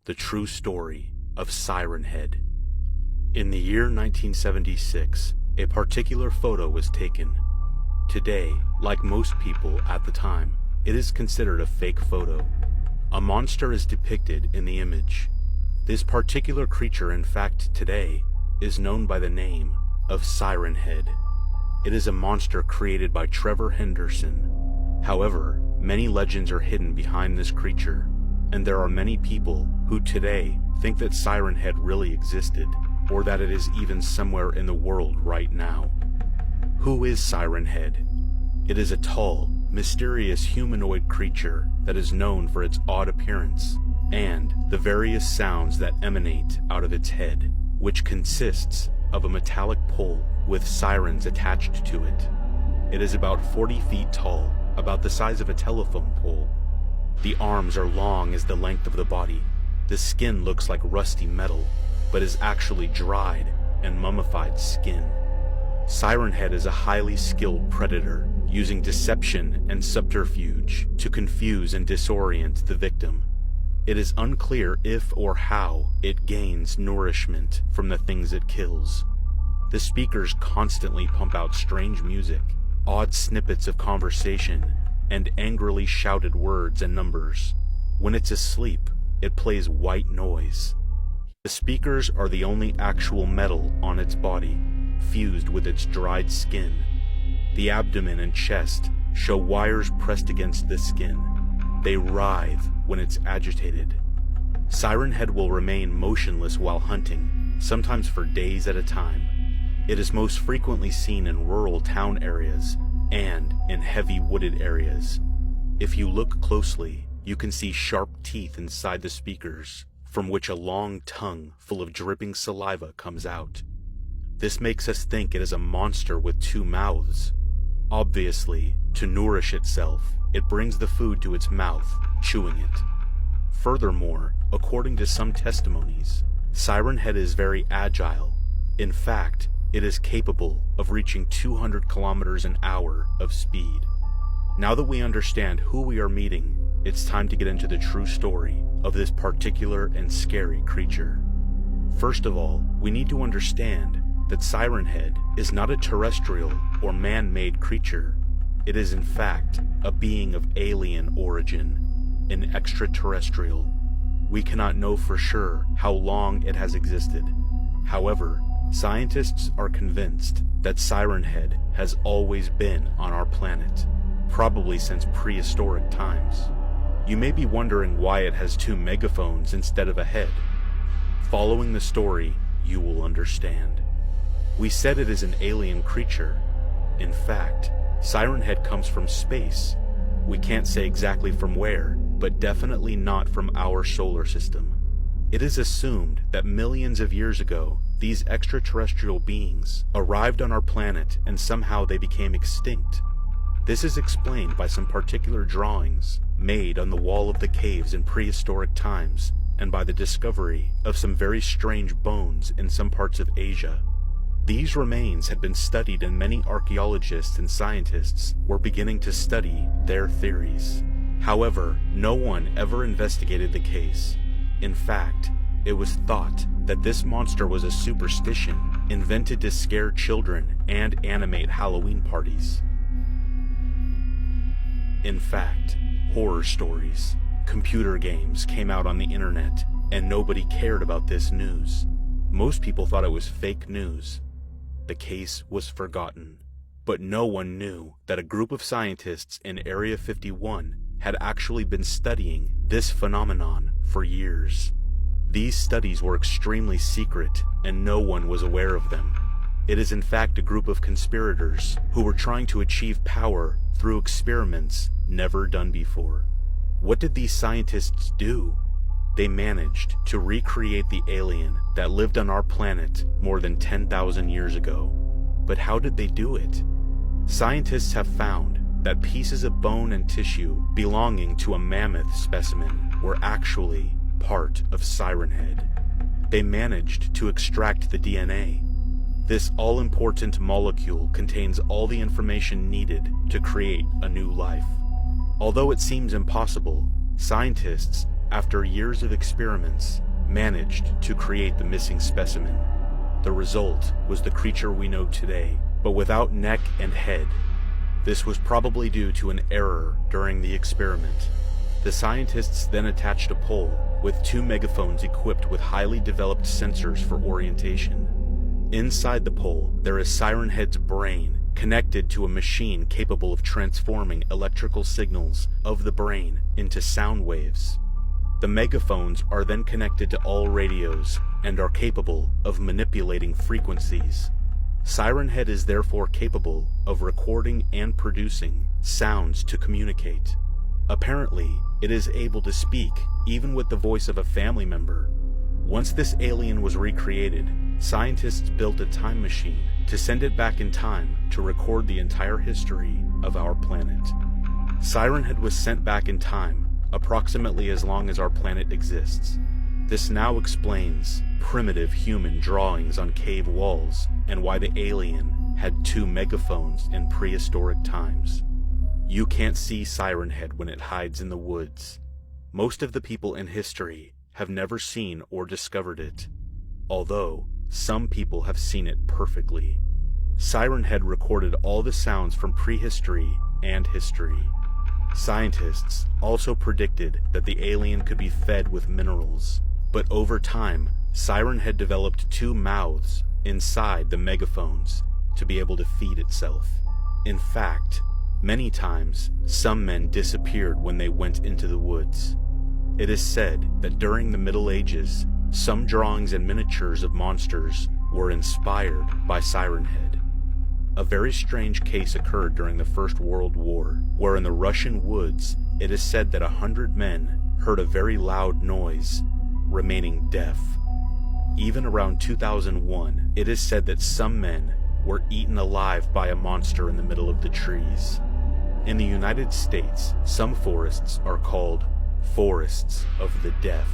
the true story of Siren Head. In the year 1976, a particular photo was taken. Today, like most people at the time, it is considered a fake photo. A monster is depicted in the image. This particular creature, in fact, today, is known by the name of Siren Head. It is a monster created by Trevor Henderson. However, many legends are hidden behind this creature, and there are many people who today think that Siren Head really existed, or that it is even somewhere in the world right now. Who is Siren Head? It is a tall, mysterious humanoid creature that is known for its odd appearance and the various sounds that emanate out of its head, which consists of a metallic pole with sirens attached to it. It is about 40 feet tall, about the size of a telephone pole. The arms are long as the length of the body. The skin looks like rusty metal, but is actually dried and mummified skin. Siren Head is a highly skilled predator, using deception and subterfuge to confuse and disorient the victim. It is unclear if or how it gains nourishment from the things it kills. The speakers constantly pump out strange music, odd snippets of conversation, and angrily shouted words and numbers. When it's asleep, it plays white noise. The speakers are the only actual metal on its body, fused with its dried skin. The abdomen and chest show wires pressed against the skin. They writhe when it's agitated. Siren Head will remain motionless while hunting, sometimes for days at a time. It is most frequently seen in rural town areas and in heavy wooded areas. If you look closely, you can see sharp teeth inside the speakers, from which a long tongue full of dripping saliva comes out. This makes us think it is a monster with two mouths. Obviously, to nourish itself, it brings the food to its mouth, chewing it. Furthermore, according to some testimonies, Siren Head is very agile. In fact, it is capable of reaching 200 kilometers an hour of speed. Now that we understand who we are meeting, it's time to get into the true story of this particular and scary creature. First of all, we need to understand that Siren Head is not a terrestrial or man-made creature. It is in fact a being of alien origin, an extraterrestrial. We cannot know for sure how long it has existed. However, scientists are convinced that Siren Head has always been on our planet, probably since prehistoric times. You may be wondering why it has two megaphones instead of a head. Following the story, you will understand. We said it is an alien creature. In fact, Siren Head comes from space. We can't say exactly from where, but definitely not from our solar system. It is assumed that millions of years ago, these extraterrestrial beings arrived on our planet and somehow they became extinct. This is explained by some particular drawings made on the wall of the caves in prehistoric times and by the discovery of some very strange bones in some parts of Asia. These remains had been studied and many archaeologists and scientists were beginning to study their theories. However, no one ever investigated the case. In fact, it was thought that this monster was a superstition invented to scare children and animate Halloween parties. In fact, horror stories, computer games came out on the internet, and nobody cared about this news. Most people thought it was fake news. The case was forgotten, but no one knew that a group of scientists in Area 51 had actually been studying this phenomenon for years. These studies were extremely secret, and no one was aware of them. It is in fact a group of conspirators who were trying to achieve power through experiments never done before. What did these scientists do? They managed to recreate the alien that lived on our planet more than 10,000 years ago. But how did they do it? Scientists have found that pieces of bone and tissue belonging to a mammoth specimen were actually part of Siren Head. They managed to extract the DNA. This all-important molecule contains all the information needed to create a new life. Although it seems impossible, scientists after years of experiments, managed to create the missing specimen. The result was the creature we know today, but without neck and head. This was probably due to an error during the experiment. The scientists then attached a pole with 2 megaphones equipped with highly developed sensors for orientation. Inside the pole, there is Siren Head's brain, connected to a machine capable of transforming electrical signals of the brain into sound waves. The megaphones are then connected to all radios and are capable of manipulating frequencies. Siren Head is therefore capable of recording and producing sounds to communicate. Apparently, it is able to speak even with the voice of a family member. Once this alien was recreated, scientists built a time machine to send it back in time to record the entire history of our planet. Siren Head was sent back in time, approximately as long as our planet exists. This now explains primitive human drawings on cave walls and why the alien had 2 megaphones in prehistoric times. You can't see Siren Head when it hides in the woods. Most of the people in history have never seen or discovered it, although some people have seen it perfectly. Siren Head recorded all the sounds from prehistory and history. Scientists also predicted that the alien could be fed with minerals, but over time, Siren Head developed 2 mouths inside the megaphones to be able to feed itself. In fact, many times, some men disappeared when they went into the woods. It is said that during the Middle Ages, some drawings and miniatures of monsters were inspired by Siren Head. A very strange case occurred during the First World War, where in the Russian woods, it is said that 100 men heard a very loud noise, remaining deaf. Even around 2001, it is said that some men were eaten alive by a monster in the middle of the trees. In the United States, some forests are called forests of the deaf.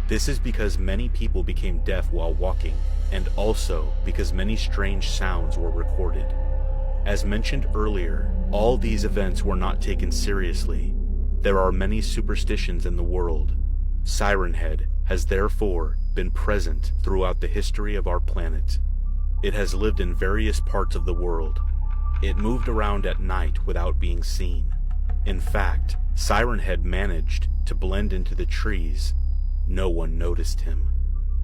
This is because many people became deaf while walking, and also because many strange sounds were recorded. As mentioned earlier, all these events were not taken seriously. There are many superstitions in the world. Siren Head has therefore been present throughout the history of our planet. It has lived in various parts of the world. It moved around at night without being seen. In fact, Siren Head managed to blend into the trees. No one noticed him.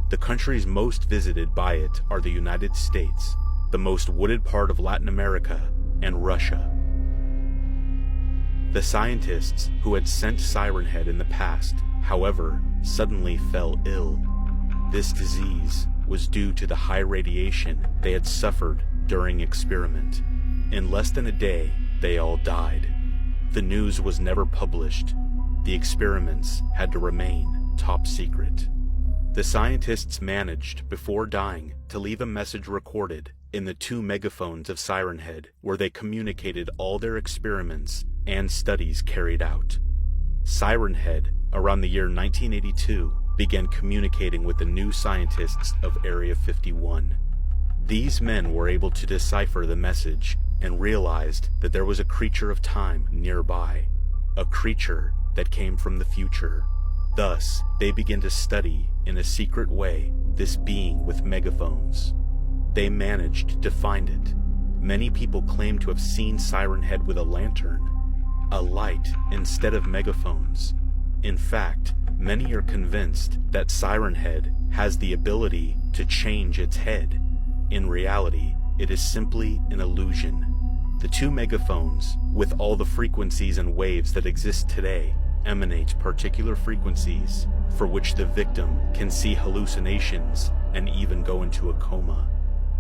The countries most visited by it are the United States, the most wooded part of Latin America, and Russia. The scientists who had sent Siren Head in the past, however, suddenly fell ill. This disease was due to the high radiation they had suffered during experiment. In less than a day, they all died. The news was never published. The experiments had to remain top secret. The scientists managed, before dying, to leave a message recorded in the 2 megaphones of Siren Head, where they communicated all their experiments and studies carried out. Siren Head, around the year 1982, began communicating with the new scientists of Area 51. These men were able to decipher the message and realized that there was a creature of time nearby, a creature that came from the future. Thus, they began to study, in a secret way, this being with megaphones. They managed to find it. Many people claim to have seen Siren Head with a lantern, a light instead of megaphones. In fact, many are convinced that Siren Head has the ability to change its head. In reality, it is simply an illusion. The 2 megaphones, with all the frequencies and waves that exist today, emanate particular frequencies for which the victim can see hallucinations and even go into a coma.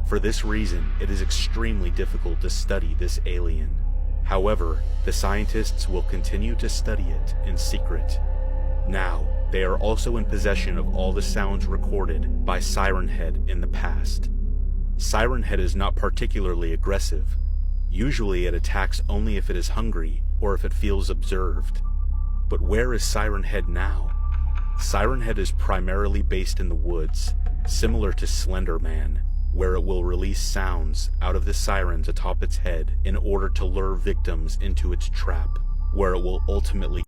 For this reason, it is extremely difficult to study this alien. However, the scientists will continue to study it in secret. Now, they are also in possession of all the sounds recorded by Siren Head in the past. Siren Head is not particularly aggressive. Usually it attacks only if it is hungry or if it feels observed. But where is Siren Head now? Siren Head is primarily based in the woods, similar to Slender Man, where it will release sounds out of the sirens atop its head in order to lure victims into its trap, where it will ultimately